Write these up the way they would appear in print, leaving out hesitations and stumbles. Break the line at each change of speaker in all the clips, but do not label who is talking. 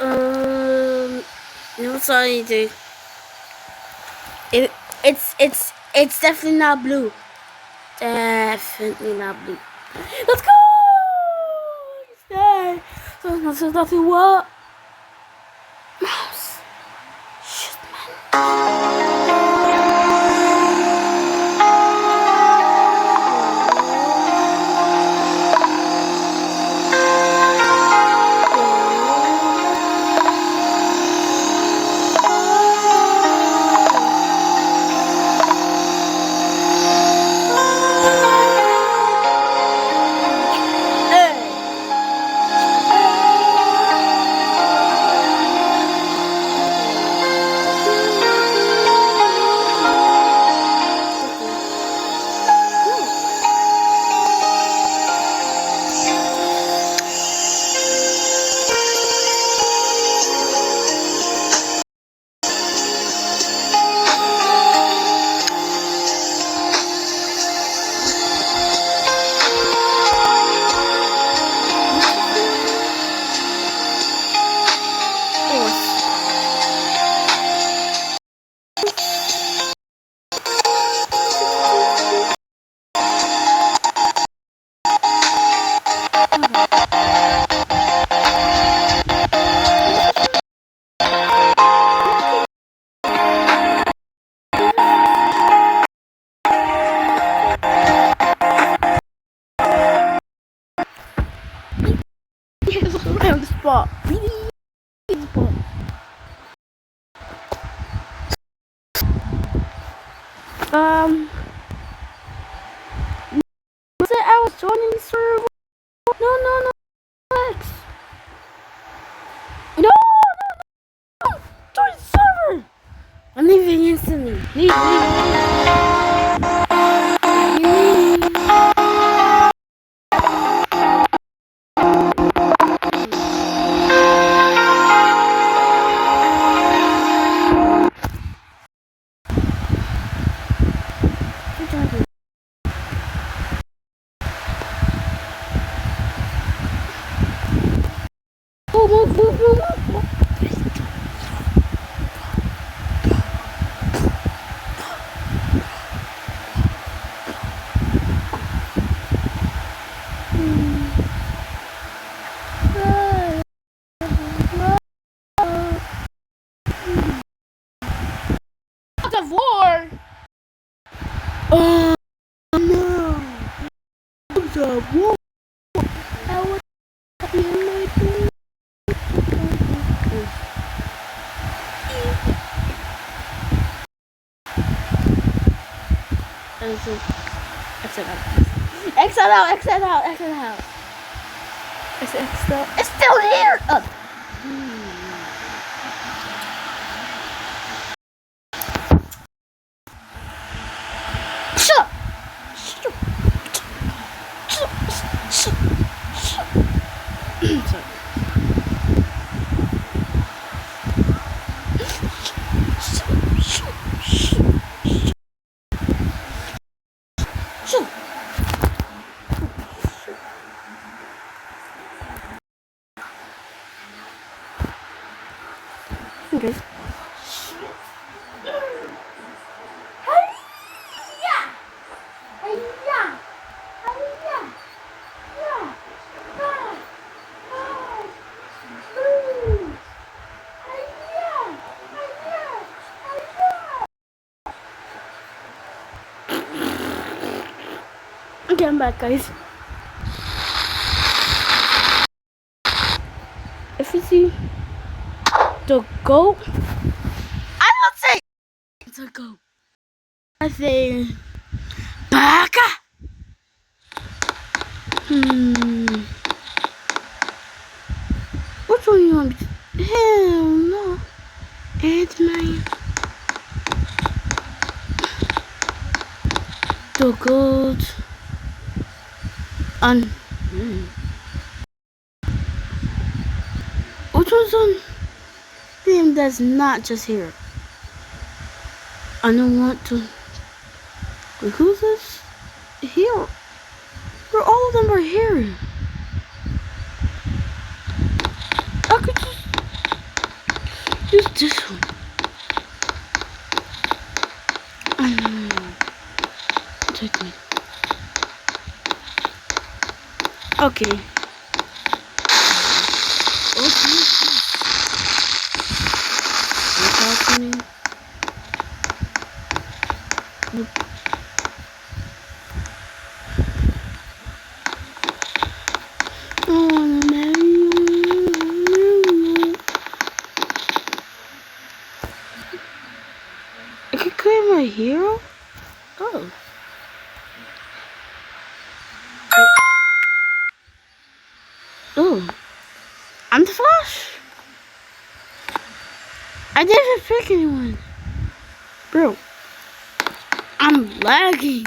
Um, no, sorry, dude. It's definitely not blue. Definitely not blue. Let's go! It's there. So that's what? Mouse. Shit, man. Around the spot. Was it I was joining the server? No, Alex. No, join the server. I'm leaving instantly. Leave. Move. God of War. Oh no! God of War. I would be amazing. Exit out. It's still here. Shut. Okay. Okay, I'm back, guys. If you see the goat, I don't say it's a goat. I say baka. Which one you want me to? Hell no. It's mine. The goat. Which one's on him that's not just here? I don't want to. Wait, who's this? Here. All of them are here. I could just Use this one. Take me. Okay. Okay. Look out for me. Nope. I wanna marry you. I can claim my hero? Oh. Oh. I'm the Flash. I didn't pick anyone. Bro. I'm lagging.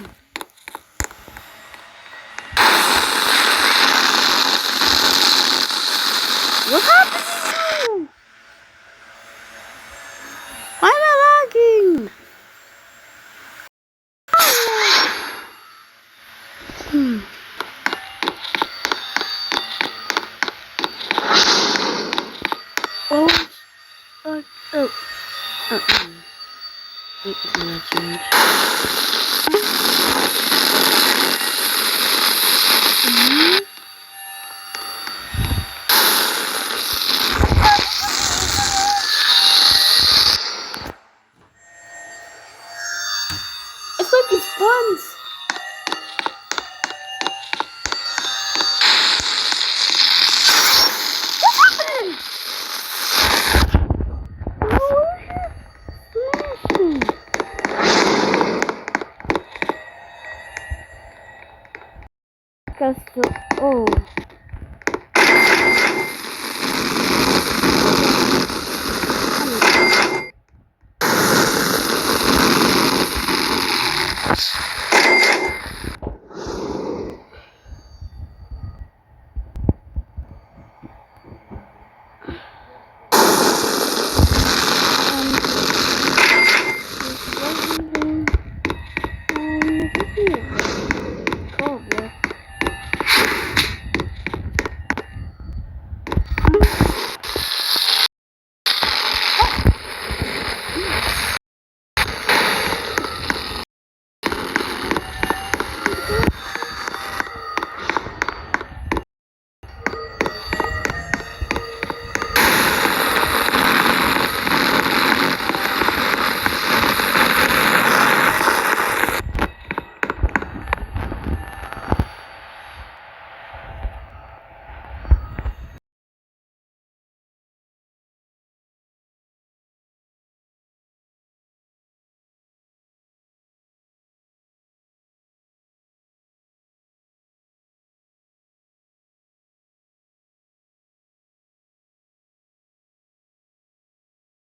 What happened to you? Why am I lagging? Oh. Oh. Wait, can I change?